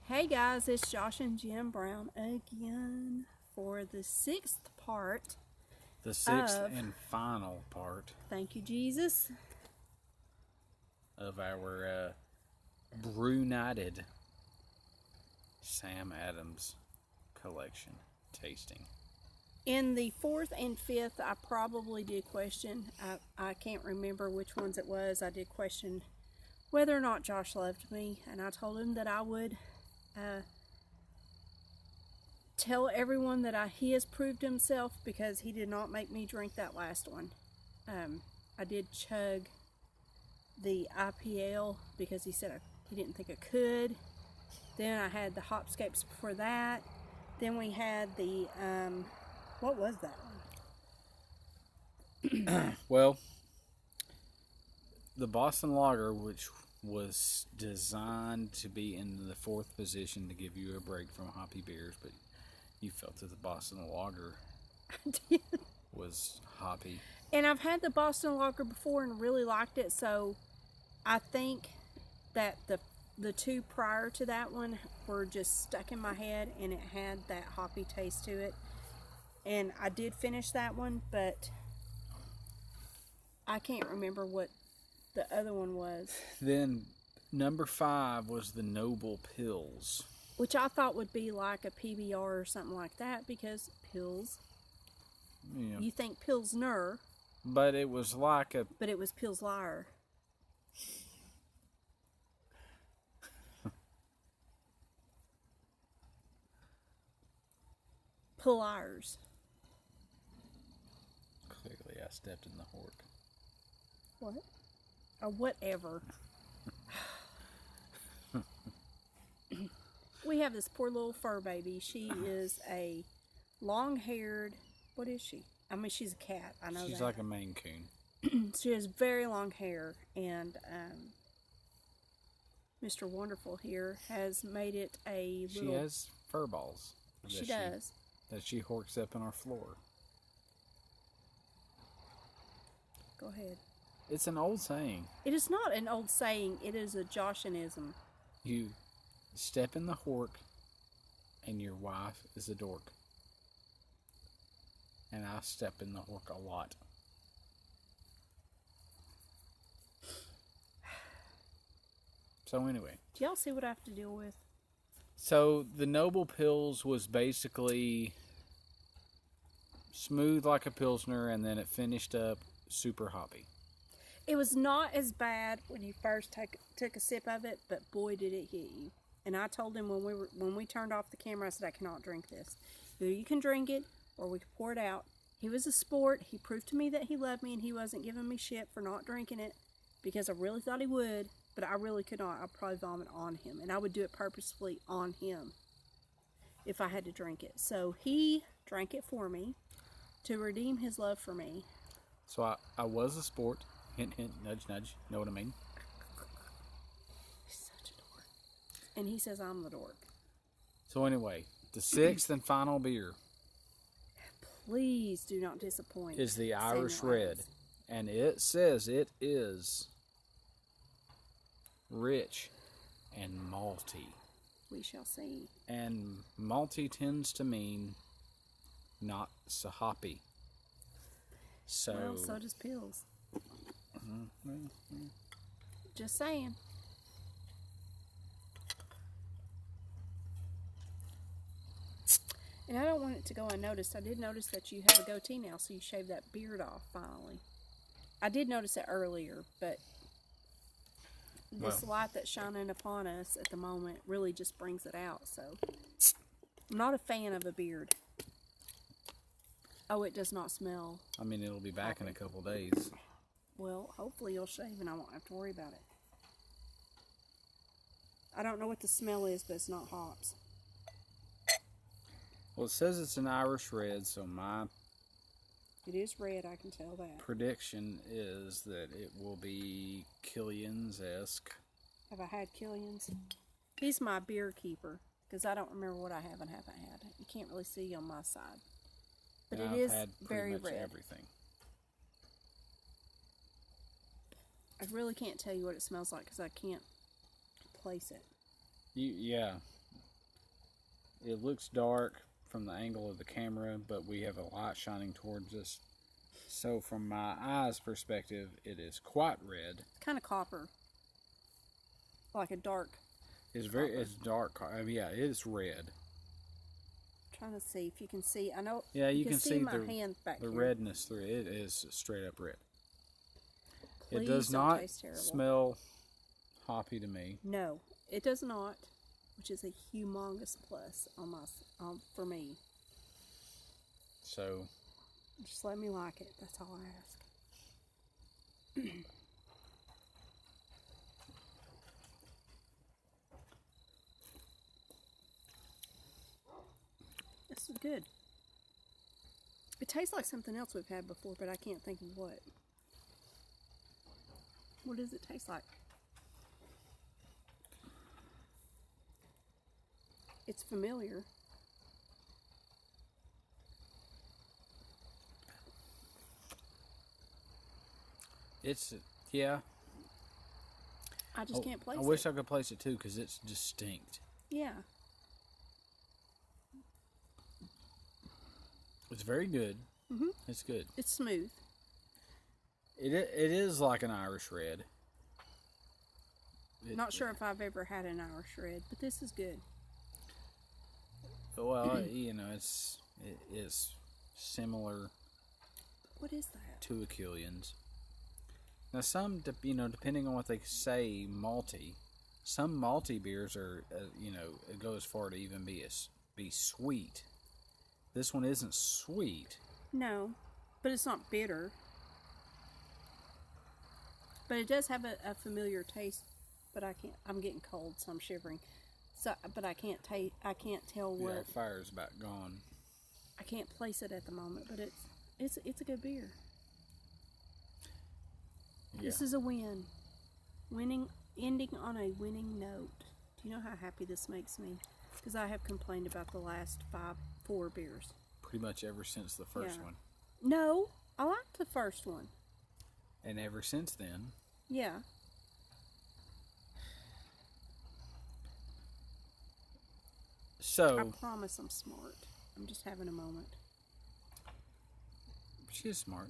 Hey guys, it's Josh and Jim Brown again for the sixth part. The sixth and final part. Thank you, Jesus. Of our Brewnited Sam Adams Collection tasting. In the fourth and fifth, I probably did question. I can't remember which ones it was. I did question whether or not Josh loved me, and I told him that I would tell everyone that he has proved himself because he did not make me drink that last one. I did chug the IPL because he said he didn't think I could. Then I had the hopscapes before that. Then we had the what was that one? Well, the Boston Lager, which was designed to be in the fourth position to give you a break from hoppy beers, but you felt that the Boston Lager was hoppy. And I've had the Boston Lager before and really liked it, so I think that the two prior to that one were just stuck in my head, and it had that hoppy taste to it. And I did finish that one, but I can't remember what the other one was. Then number 5 was the Noble Pils, which I thought would be like a PBR or something like that, because Pils. Yeah. You think Pilsner. But it was like a... But it was Pilslier. Pullars. Clearly I stepped in the hork. What? Or whatever. We have this poor little fur baby. She is a long-haired... What is she? I mean, she's a cat. I know she's that. Like a Maine Coon. She has very long hair, and Mr. Wonderful here has made it a little... She has fur balls. She does. That she horks up on our floor. Go ahead. It's an old saying. It is not an old saying. It is a Joshianism. You step in the hork, and your wife is a dork. And I step in the hork a lot. So anyway. Do y'all see what I have to deal with? So the Noble Pils was basically smooth like a Pilsner, and then it finished up super hoppy. It was not as bad when you first took a sip of it, but boy did it hit you. And I told him when we turned off the camera, I said, I cannot drink this. Either you can drink it or we can pour it out. He was a sport. He proved to me that he loved me, and he wasn't giving me shit for not drinking it because I really thought he would, but I really could not. I'd probably vomit on him, and I would do it purposefully on him if I had to drink it. So he drank it for me to redeem his love for me. So I was a sport. Hint, hint, nudge, nudge. Know what I mean? He's such a dork. And he says I'm the dork. So anyway, the sixth and final beer. Please do not disappoint. Is the Irish Red. And it says it is rich and malty. We shall see. And malty tends to mean not so hoppy. So, well, so does Pils. Just saying. And I don't want it to go unnoticed. I did notice that you have a goatee now, so you shaved that beard off finally. I did notice it earlier, but this light that's shining upon us at the moment really just brings it out. So I'm not a fan of a beard. Oh, it does not smell. I mean, it'll be back in a couple days. Well, hopefully you'll shave and I won't have to worry about it. I don't know what the smell is, but it's not hops. Well, it says it's an Irish Red, so my... It is red, I can tell that. Prediction is that it will be Killian's-esque. Have I had Killian's? He's my beer keeper, because I don't remember what I have and haven't had. You can't really see on my side. But it is very red. Everything. I really can't tell you what it smells like because I can't place it. Yeah. it looks dark from the angle of the camera, but we have a light shining towards us. So from my eyes perspective, it is quite red. It's kind of copper. Like a dark. It's dark. Yeah, it is red. Trying to see if you can see. I know. Yeah, you can see my hand back the here. redness through it. It is straight up red. Please it does don't not taste terrible. smell hoppy to me. No, it does not, which is a humongous plus for me. So, just let me like it. That's all I ask. This is good. It tastes like something else we've had before, but I can't think of what. What does it taste like? It's familiar. Yeah. I just can't place it. I wish I could place it too, because it's distinct. Yeah. It's very good. Mm-hmm. It's good. It's smooth. It is like an Irish red. Not sure if I've ever had an Irish red, but this is good. Well, it is similar. What is that? To a Killian's. Now, some, depending on what they say, malty. Some malty beers are, it go as far to even be sweet. This one isn't sweet. No, but it's not bitter. But it does have a familiar taste. But I'm getting cold, so I'm shivering. So, but I can't tell what. Yeah, our fire's about gone. I can't place it at the moment, but it's a good beer. Yeah. This is a win. Ending on a winning note. Do you know how happy this makes me? Because I have complained about the last 4 beers. Pretty much ever since the first one. No, I liked the first one. And ever since then. Yeah. So. I promise I'm smart. I'm just having a moment. She is smart.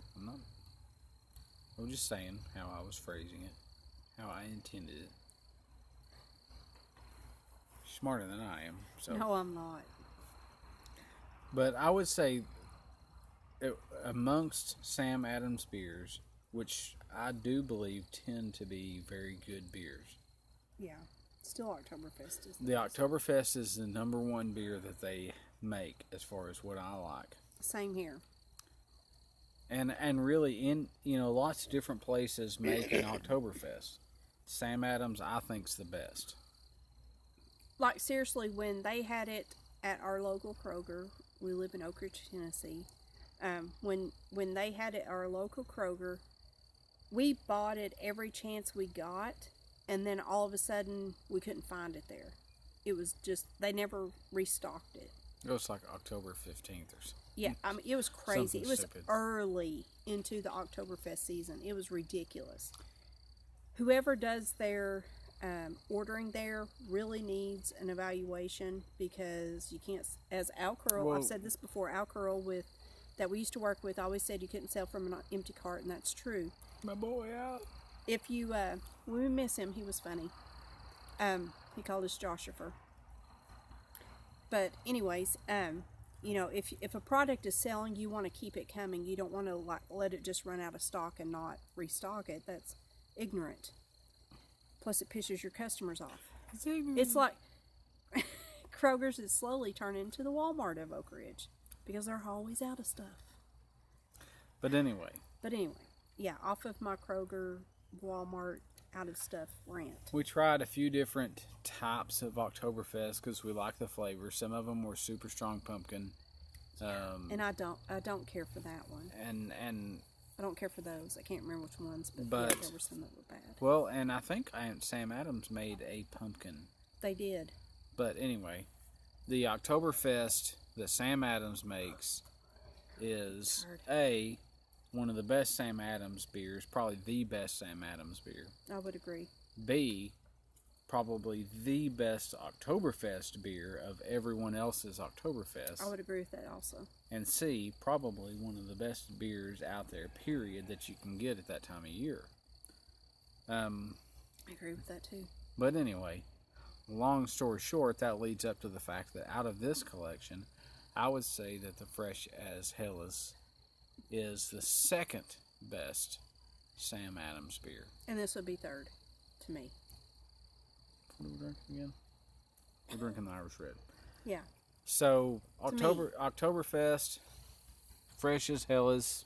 I'm just saying how I was phrasing it, how I intended it. She's smarter than I am. So. No, I'm not. But I would say, amongst Sam Adams beers, which I do believe tend to be very good beers. Yeah. Still Oktoberfest is the Oktoberfest is the #1 beer that they make as far as what I like. Same here. And really, in lots of different places make an Oktoberfest. Sam Adams, I think's the best. Like seriously, when they had it at our local Kroger, we live in Oak Ridge, Tennessee. When they had it at our local Kroger, we bought it every chance we got, and then all of a sudden we couldn't find it there. It was just they never restocked it. It was like October 15th or something. Yeah, I mean, it was crazy. Something it was stupid. Early into the Oktoberfest season. It was ridiculous. Whoever does their ordering there really needs an evaluation, because you can't, as Al Curl, I've said this before, Al Curl that we used to work with always said you couldn't sell from an empty cart, and that's true. My boy out. If you, when we miss him, he was funny. He called us Joshifer. But anyways, if a product is selling, you want to keep it coming. You don't want to let it just run out of stock and not restock it. That's ignorant. Plus, it pisses your customers off. It's like Kroger's is slowly turning into the Walmart of Oak Ridge, because they're always out of stuff. But anyway, yeah, off of my Kroger, Walmart, out of stuff rant. We tried a few different types of Oktoberfest because we like the flavor. Some of them were super strong pumpkin. And I don't care for that one. And I don't care for those. I can't remember which ones, but yeah, there were some that were bad. Well, and I think Sam Adams made a pumpkin. They did. But anyway, the Oktoberfest that Sam Adams makes is one of the best Sam Adams beers, probably the best Sam Adams beer. I would agree. B, probably the best Oktoberfest beer of everyone else's Oktoberfest. I would agree with that also. And C, probably one of the best beers out there, period, that you can get at that time of year. I agree with that too. But anyway, long story short, that leads up to the fact that out of this collection, I would say that the Fresh as Helles is the second best Sam Adams beer. And this would be third to me. What are we drinking again? We're drinking the Irish Red. Yeah. So Oktoberfest, Fresh as Helles.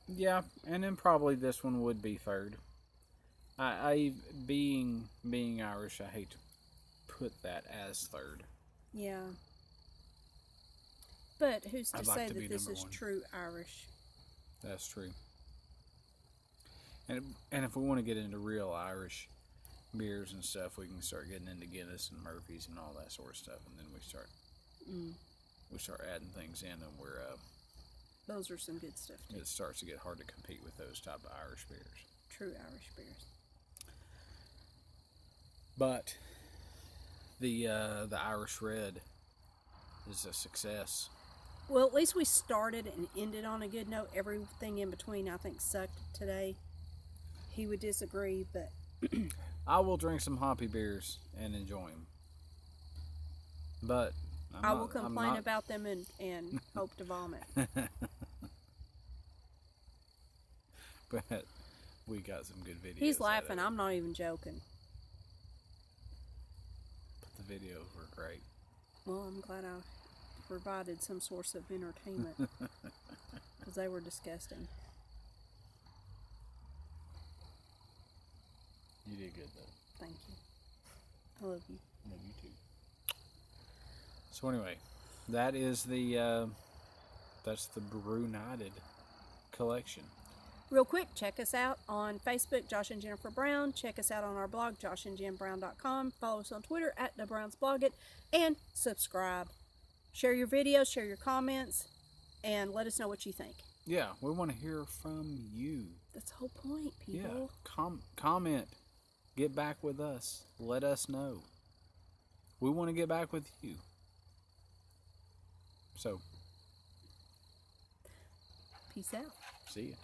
Yeah, and then probably this one would be third. I being Irish, I hate to put that as third. Yeah. But who's to I'd say like to be that this number is one. true Irish? That's true. And if we want to get into real Irish beers and stuff, we can start getting into Guinness and Murphy's and all that sort of stuff, and then we start adding things in, and Those are some good stuff too. it starts to get hard to compete with those type of Irish beers. True Irish beers. But the Irish Red is a success. Well, at least we started and ended on a good note. Everything in between, I think, sucked today. He would disagree, but I will drink some hoppy beers and enjoy them. But I will complain about them and hope to vomit. But we got some good videos. He's laughing. I'm not even joking. But the videos were great. Well, I'm glad I provided some source of entertainment because they were disgusting. You did good though. Thank you. I love you. Love you too. So anyway, that is that's the Brewnited Collection. Real quick, check us out on Facebook, Josh and Jennifer Brown. Check us out on our blog, joshnjenbrown.com. Follow us on Twitter at TheBrownsBlogIt, and subscribe. Share your videos, share your comments, and let us know what you think. Yeah, we want to hear from you. That's the whole point, people. Yeah, comment. Get back with us. Let us know. We want to get back with you. So, Peace out. see ya.